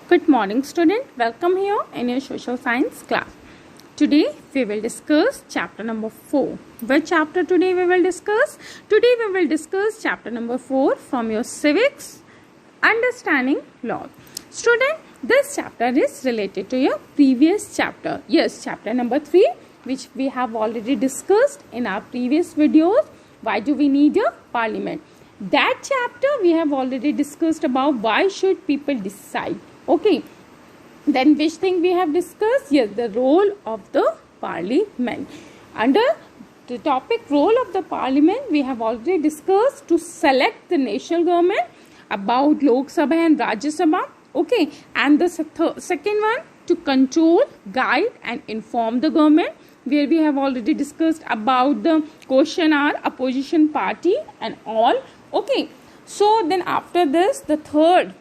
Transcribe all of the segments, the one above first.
Good morning, student. Welcome here in your social science class. Today we will discuss chapter number 4. Which chapter today we will discuss? Today we will discuss chapter number 4 from your civics, understanding law. Student, this chapter is related to your previous chapter. Yes, chapter number 3, which we have already discussed in our previous videos. Why do we need a parliament? That chapter we have already discussed about why should people decide. Okay, then which thing we have discussed? Yes, the role of the parliament. Under the topic role of the parliament, we have already discussed to select the national government, about Lok Sabha and Rajya Sabha. Okay, and the second one, to control, guide and inform the government, where we have already discussed about the question hour, opposition party and all. Okay, so then after this, the third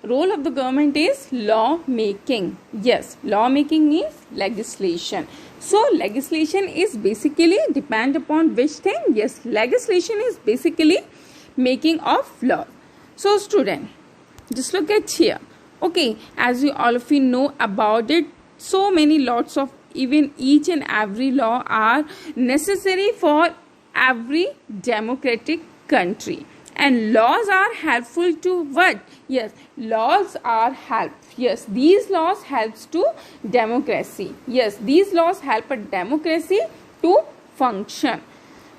role of the government is law making. Yes, law making means legislation. So legislation is basically depend upon which thing? Yes, legislation is basically making of law. So student, just look at here. Okay, as you all of you know about it, so many lots of even each and every law are necessary for every democratic country. And laws are helpful to what? Yes, laws are help. Yes, these laws helps to democracy. Yes, these laws help a democracy to function.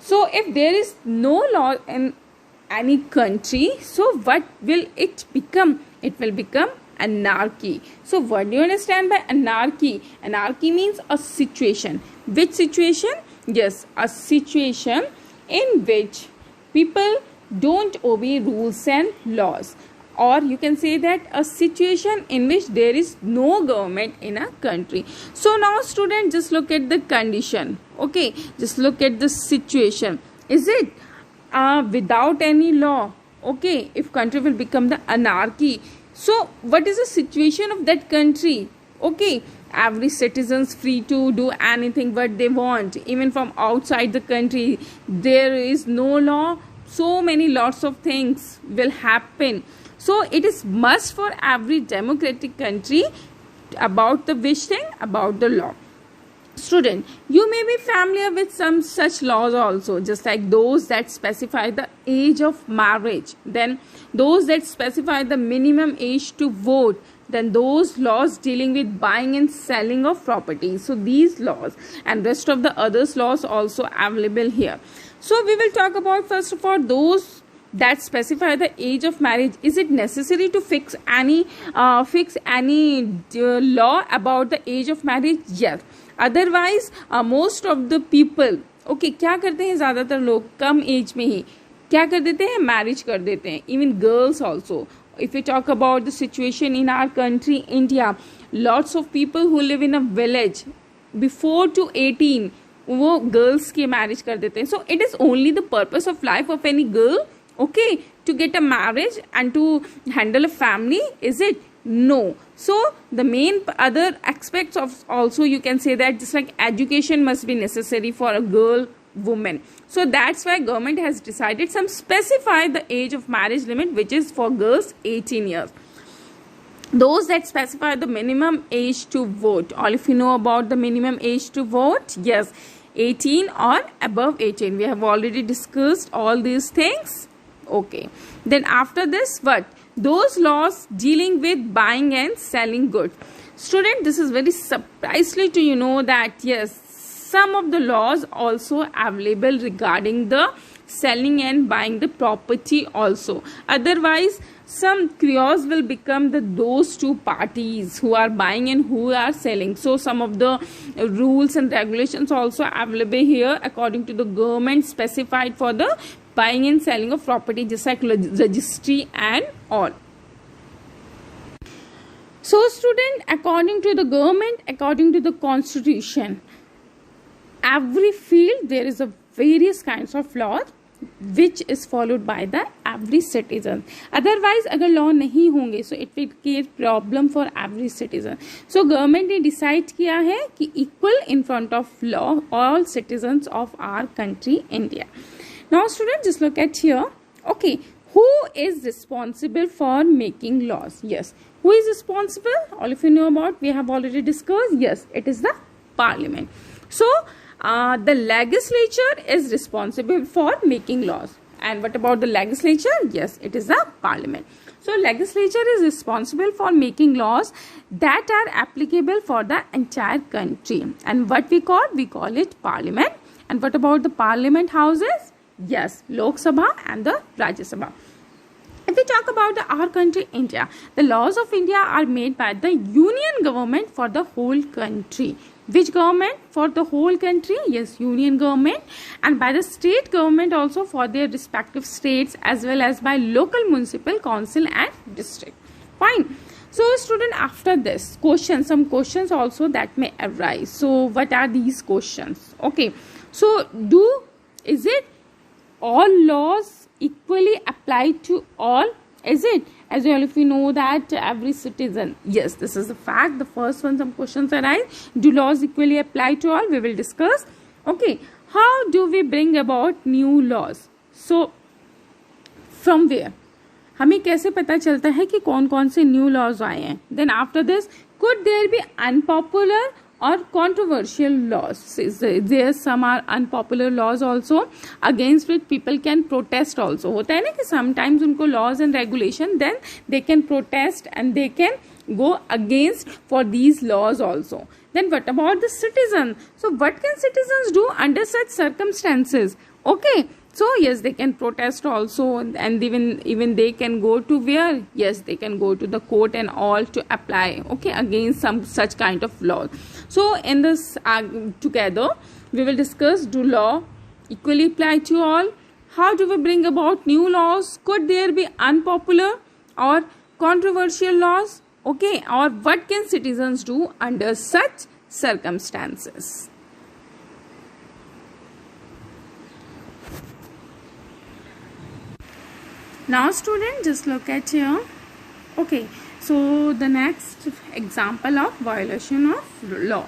So if there is no law in any country, so what will it become? It will become anarchy. So what do you understand by anarchy? Anarchy means a situation. Which situation? Yes, a situation in which people don't obey rules and laws, or you can say that a situation in which there is no government in a country. So now student, just look at the condition. Okay, just look at the situation. Is it without any law? Okay, if country will become the anarchy, so what is the situation of that country? Okay, every citizen's free to do anything what they want, even from outside the country. There is no law, so many lots of things will happen. So it is must for every democratic country about the which thing? About the law. Student, you may be familiar with some such laws also, just like those that specify the age of marriage, then those that specify the minimum age to vote, then those laws dealing with buying and selling of property. So these laws and rest of the others laws also available here. So we will talk about first of all those that specify the age of marriage. Is it necessary to fix any law about the age of marriage? Yes. Otherwise most of the people, okay, क्या करते हैं ज़्यादातर लोग कम as में ही क्या कर देते हैं? मैरिज कर देते हैं. Even girls also. If we talk about the situation in our country, India, lots of people who live in a village before to 18, वो girls की marriage कर देते हैं. So it is only the purpose of life of any girl, okay, to get a marriage and to handle a family, is it? No. So the main other aspects of also you can say that just like education must be necessary for a girl, woman. So that's why government has decided some specify the age of marriage limit, which is for girls 18 years. Those that specify the minimum age to vote. All if you know about the minimum age to vote, yes, 18 or above 18. We have already discussed all these things. Okay. Then after this, what? Those laws dealing with buying and selling goods. Student, this is very surprisingly to you know that yes, some of the laws also available regarding the selling and buying the property also. Otherwise, some chaos will become those two parties who are buying and who are selling. So some of the rules and regulations also available here according to the government specified for the buying and selling of property, just like registry and all. So student, according to the government, according to the constitution, every field there is a various kinds of laws which is followed by the every citizen. Otherwise अगर law नहीं होंगे so it will create problem for every citizen. So government ने decide किया है कि equal in front of law all citizens of our country India. Now students, just look at here. Okay, who is responsible for making laws? Yes, who is responsible? All of you know about, we have already discussed. Yes, it is the parliament. So the legislature is responsible for making laws. And what about the legislature? Yes, it is the parliament. So legislature is responsible for making laws that are applicable for the entire country. And what we call it parliament. And what about the parliament houses? Yes, Lok Sabha and the Rajya Sabha. If we talk about our country, India, the laws of India are made by the union government for the whole country. Which government? For the whole country? Yes, union government. And by the state government also for their respective states, as well as by local municipal council and district. Fine. So student, after this some questions also that may arise. So what are these questions? Okay. So is it all laws equally applied to all? Is it? As all of you know that every citizen. Yes, this is the fact. The first one, some questions arise. Do laws equally apply to all? We will discuss. Okay. How do we bring about new laws? So, from where? हमें कैसे पता चलता है कि कौन कौन से new laws आए हैं? Then after this, could there be unpopular or controversial laws? There some are unpopular laws also, against which people can protest also. होता है ना कि sometimes उनको laws and regulation, then they can protest and they can go against for these laws also. Then what about the citizen? So what can citizens do under such circumstances? Okay. So yes, they can protest also, and even they can go to where? Yes, they can go to the court and all to apply, okay, against some such kind of law. So in this together we will discuss, do law equally apply to all? How do we bring about new laws? Could there be unpopular or controversial laws? Okay, or what can citizens do under such circumstances? Now student, just look at here. Okay, so the next example of violation of law.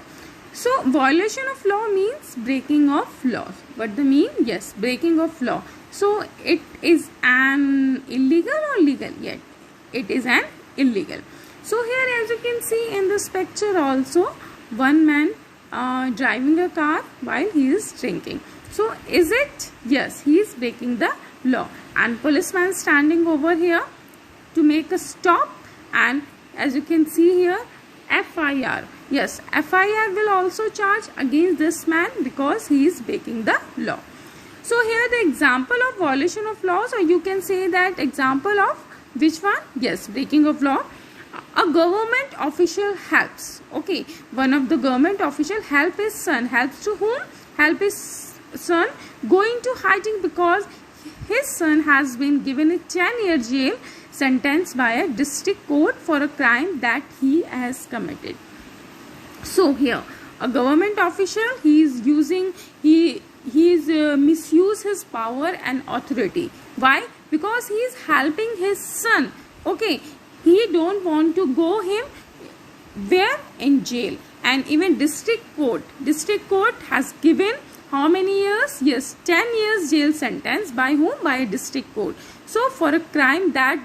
So violation of law means breaking of laws. What the mean? Yes, breaking of law. So it is an illegal or legal? Yet it is an illegal. So here, as you can see in this picture also, one man driving a car while he is drinking. So is it? Yes, he is breaking the law, and policeman standing over here to make a stop, and as you can see here, FIR. Yes, FIR will also charge against this man because he is breaking the law. So here the example of violation of laws, or you can say that example of which one? Yes, breaking of law. A government official helps. Okay, one of the government official help his son. Helps to whom? Help his son going to hiding because his son has been given a 10-year jail sentence by a district court for a crime that he has committed. So here, a government official, he is misuse his power and authority. Why? Because he is helping his son. Okay, he don't want to go him where? In jail. And even district court has given how many years? Yes, 10 years jail sentence. By whom? By a district court. So for a crime that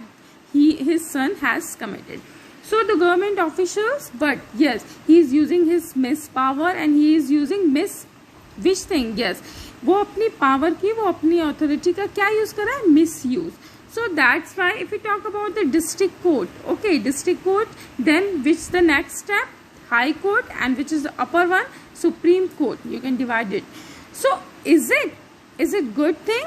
his son has committed. So the government officials, but yes, he is using his mispower and he is using which thing? Yes, वो अपनी power की, वो अपनी authority का क्या use कर रहा है? Misuse. So that's why if we talk about the district court, okay, district court, then which the next step? High court, and which is the upper one? Supreme Court. You can divide it. So is it good thing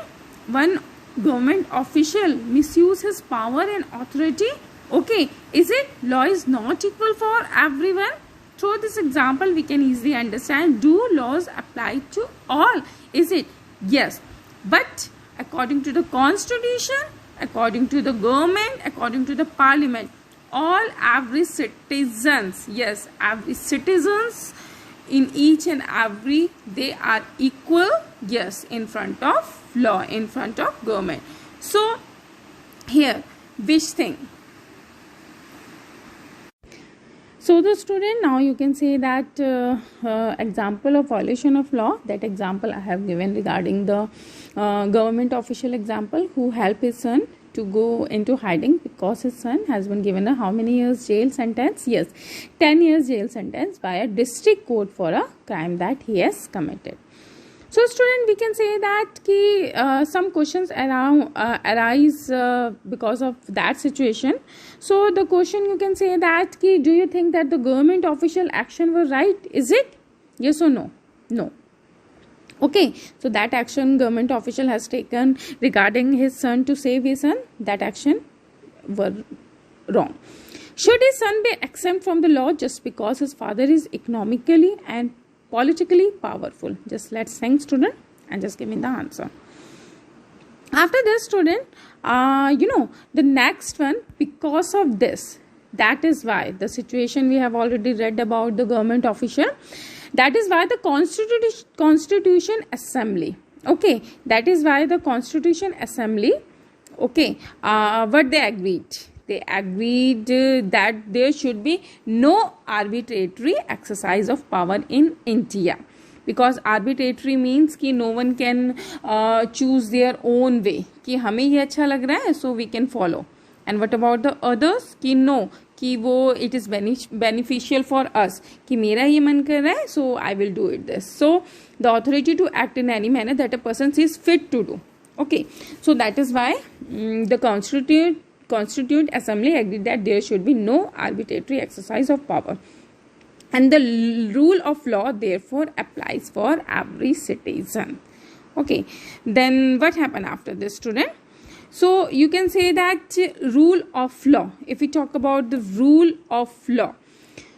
one government official misuse his power and authority? Okay, is it law is not equal for everyone? Through this example we can easily understand, do laws apply to all? Is it? Yes, but according to the constitution, according to the government, according to the parliament, every citizens, yes, every citizens in each and every, they are equal, yes, in front of law, in front of government. So here, which thing? So the student, now you can say that example of violation of law, that example I have given regarding the government official example who help his son to go into hiding because his son has been given a how many years jail sentence? Yes, 10 years jail sentence by a district court for a crime that he has committed. So student, we can say that some questions arise because of that situation. So the question you can say that do you think that the government official action was right? Is it? Yes or no? No. Okay, so that action government official has taken regarding his son to save his son, that action were wrong. Should his son be exempt from the law just because his father is economically and politically powerful? Just let's think, student, and just give me the answer. After this, student, the next one, because of this, that is why the situation we have already read about the government official. That is why the Constitution Assembly, okay, that is why the Constitution Assembly, okay, what they agreed? They agreed that there should be no arbitrary exercise of power in India. Because arbitrary means कि no one can choose their own way. कि हमें ये अच्छा लग रहा है, so we can follow. And what about the others? कि no, कि वो it is beneficial for us. कि मेरा ये मन कर रहा है, so I will do it this. So the authority to act in any manner that a person is fit to do. Okay, so that is why the Constituent Assembly agreed that there should be no arbitrary exercise of power. And the rule of law therefore applies for every citizen. Okay, then what happened after this, student? So you can say that rule of law. If we talk about the rule of law.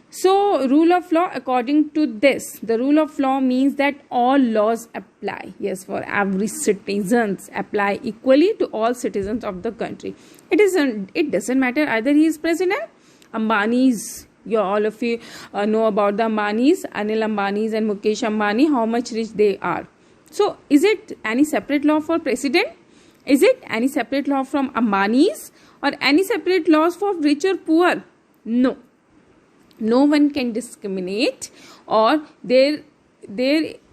So rule of law, according to this, the rule of law means that all laws apply. Yes, for every citizens, apply equally to all citizens of the country. It doesn't matter either he is president, Ambani's. All of you know about the Ambanis, Anil Ambanis and Mukesh Ambani, how much rich they are. So is it any separate law for president? Is it any separate law from Ambanis or any separate laws for rich or poor? No. No one can discriminate, or there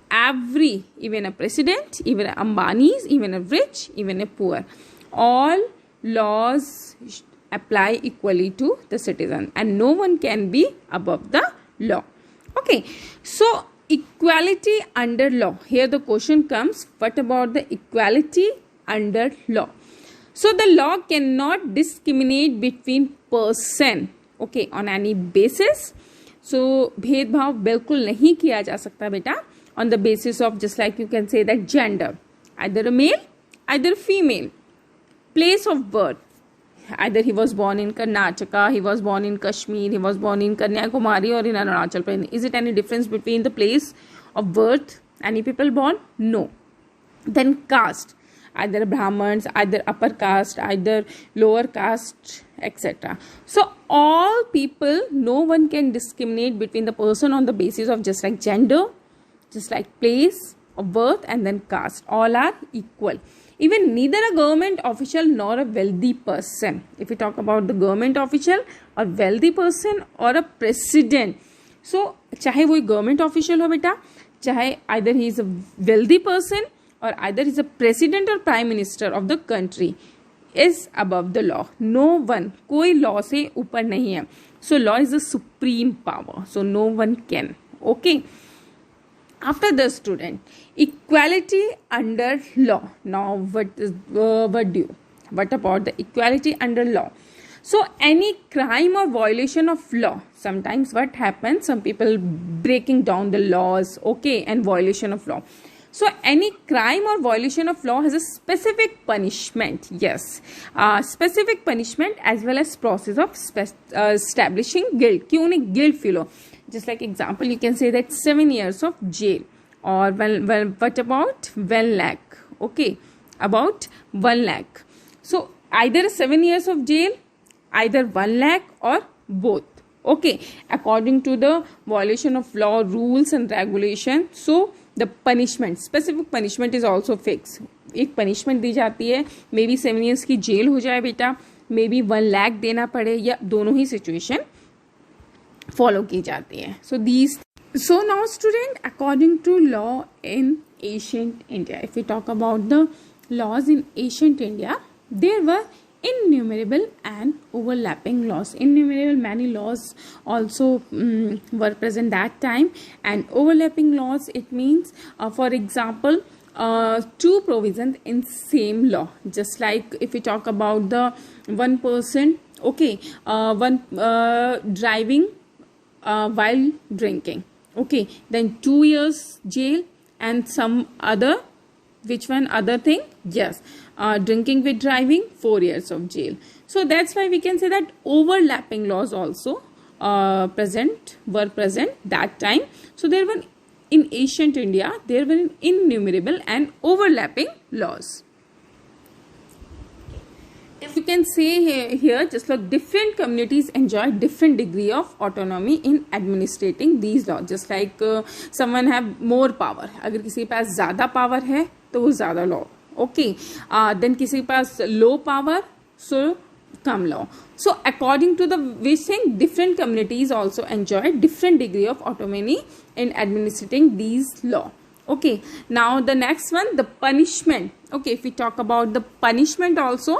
every, even a president, even a Ambanis, even a rich, even a poor, all laws apply equally to the citizen and no one can be above the law. Okay, so equality under law. Here the question comes, what about the equality under law? So the law cannot discriminate between person, okay, on any basis. So भेदभाव बिल्कुल नहीं किया जा सकता बेटा on the basis of, just like you can say that gender, either a male, either a female, place of birth, either he was born in Karnataka, he was born in Kashmir, he was born in Kanyakumari or in Arunachal Pradesh. Is it any difference between the place of birth, any people born? No. Then caste, either Brahmins, either upper caste, either lower caste, etc. So all people, no one can discriminate between the person on the basis of just like gender, just like place of birth and then caste. All are equal. Even neither a government official nor a wealthy person. If we talk about the government official or wealthy person or a president. So चाहे वो government official हो बेटा, चाहे either he is a wealthy person or either he is a president or prime minister of the country, is above the law. No one, कोई law से ऊपर नहीं है. So law is the supreme power. So no one can. Okay. After the student, equality under law. Now what about the equality under law? So any crime or violation of law, sometimes what happens, some people breaking down the laws, okay, and violation of law. So any crime or violation of law has a specific punishment. Yes, specific punishment as well as process of establishing guilt. क्यों नहीं guilt feel? Just like example, you can say that 7 years of jail, or well, what about 1 lakh? Okay, about 1 lakh. So either 7 years of jail, either 1 lakh, or both. Okay, according to the violation of law, rules and regulation. So the punishment, specific punishment is also fixed. एक punishment दी जाती है, may be 7 years की jail हो जाए बेटा, may be 1 lakh देना पड़े, या दोनों ही सिचुएशन फॉलो की जाती है. So now student, according to law in ancient India, if we talk about the laws in ancient India, there were innumerable and overlapping laws. Innumerable, many laws also were present that time, and overlapping laws, it means for example two provisions in same law. Just like if we talk about the one person, okay, one driving while drinking, okay, then 2 years jail, and some other, which one other thing, yes, drinking with driving, 4 years of jail. So that's why we can say that overlapping laws also were present that time. So there were, in ancient India, there were innumerable and overlapping laws. If you can say here, just like different communities enjoy different degree of autonomy in administrating these laws. Just like someone have more power, अगर किसी के पास ज़्यादा power है तो वो ज़्यादा law, okay. Then किसी के पास low power, so come law. So according to the which thing, different communities also enjoy different degree of autonomy in administrating these law. Okay, now the next one, the punishment. Okay, if we talk about the punishment also,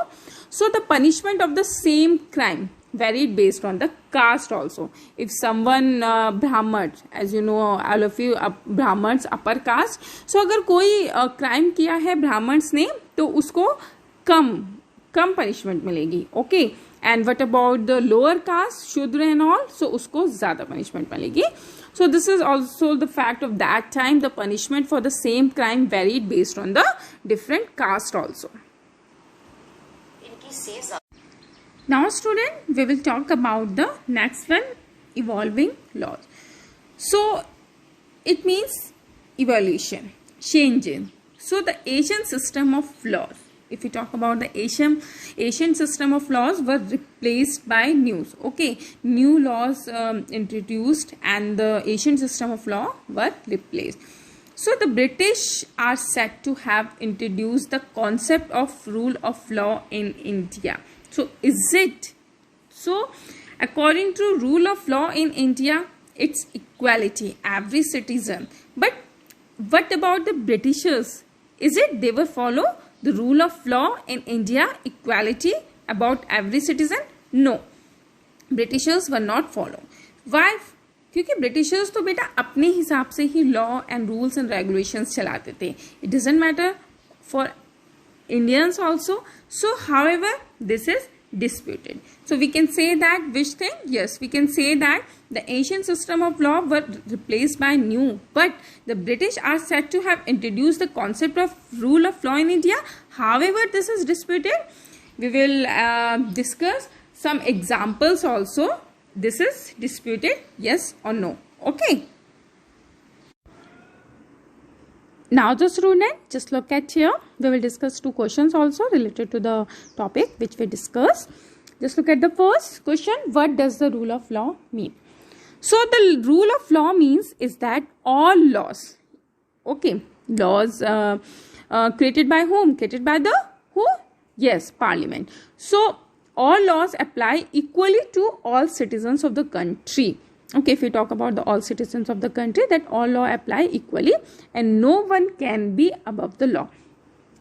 so the punishment of the same crime varied based on the caste also. If someone Brahman, as you know all of you, Brahmans upper caste, so अगर कोई crime किया है Brahmans ने तो उसको कम punishment मिलेगी, okay. And what about the lower caste, Shudra and all, so उसको ज़्यादा punishment मिलेगी. So this is also the fact of that time. The punishment for the same crime varied based on the different caste also. Now student, we will talk about the next one, evolving laws. So it means evolution, changing. So the Asian system of laws, if we talk about the Asian system of laws, were replaced by new. Okay, new laws introduced and the Asian system of law were replaced. So the British are said to have introduced the concept of rule of law in India. So is it? So according to rule of law in India, it's equality, every citizen. But what about the Britishers? Is it they will follow the rule of law in India, equality about every citizen? No, Britishers were not follow. Why? क्योंकि Britishers तो बेटा अपने हिसाब से ही law and rules and regulations चलाते थे. It doesn't matter for Indians also. So however, this is disputed. So we can say that which thing? Yes, we can say that the ancient system of law were replaced by new, but the British are said to have introduced the concept of rule of law in India. However, this is disputed. We will discuss some examples also. This is disputed, yes or no. Okay. Now the student, just look at here. We will discuss two questions also related to the topic which we discussed. Just look at the first question. What does the rule of law mean? So the rule of law means is that all laws, okay, laws created by whom? Created by the who? Yes, Parliament. So all laws apply equally to all citizens of the country. Okay, if we talk about the all citizens of the country, that all law apply equally and no one can be above the law.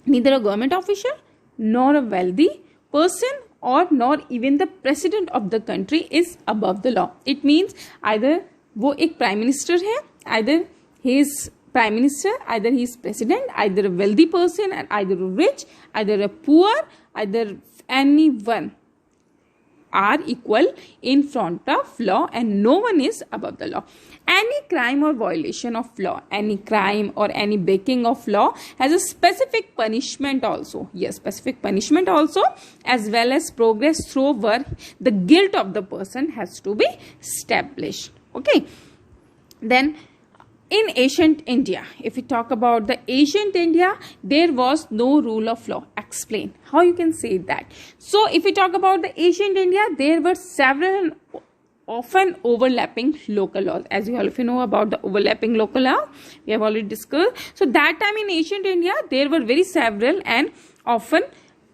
Neither a government official, nor a wealthy person, or nor even the president of the country is above the law. It means either वो एक prime minister है, either he is prime minister, either he is president, either a wealthy person, and either a rich, either a poor, either anyone are equal in front of law and no one is above the law. Any crime or violation of law, any crime or any breaking of law has a specific punishment also. Yes, specific punishment also, as well as progress through where the guilt of the person has to be established. Okay. Then in ancient India, if we talk about the ancient India, there was no rule of law. Explain how you can say that. So if we talk about the ancient India, there were several often overlapping local laws. As you all of you know about the overlapping local law, we have already discussed. So that time in ancient India, there were very several and often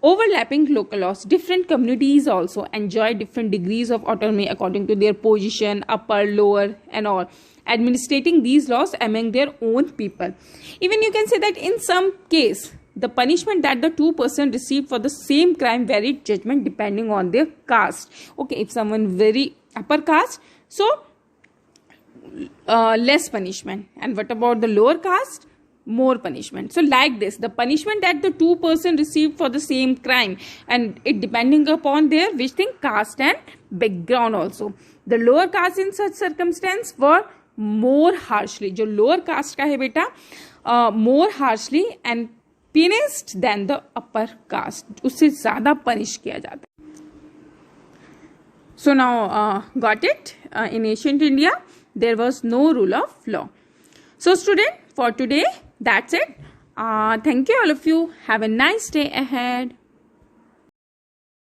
overlapping local laws. Different communities also enjoy different degrees of autonomy according to their position, upper, lower and all, administrating these laws among their own people. Even you can say that in some case the punishment that the two persons received for the same crime varied judgment depending on their caste. Okay, if someone very upper caste, so less punishment, and what about the lower caste? More punishment. So like this, the punishment that the two persons received for the same crime, and it depending upon their which thing, caste and background also. The lower caste in such circumstance were more harshly, जो lower caste का है बेटा, more harshly and punished than the upper caste, उससे ज़्यादा punish किया जाता है. So now got it? In ancient India there was no rule of law. So student, for today that's it. Thank you all of you. Have a nice day ahead.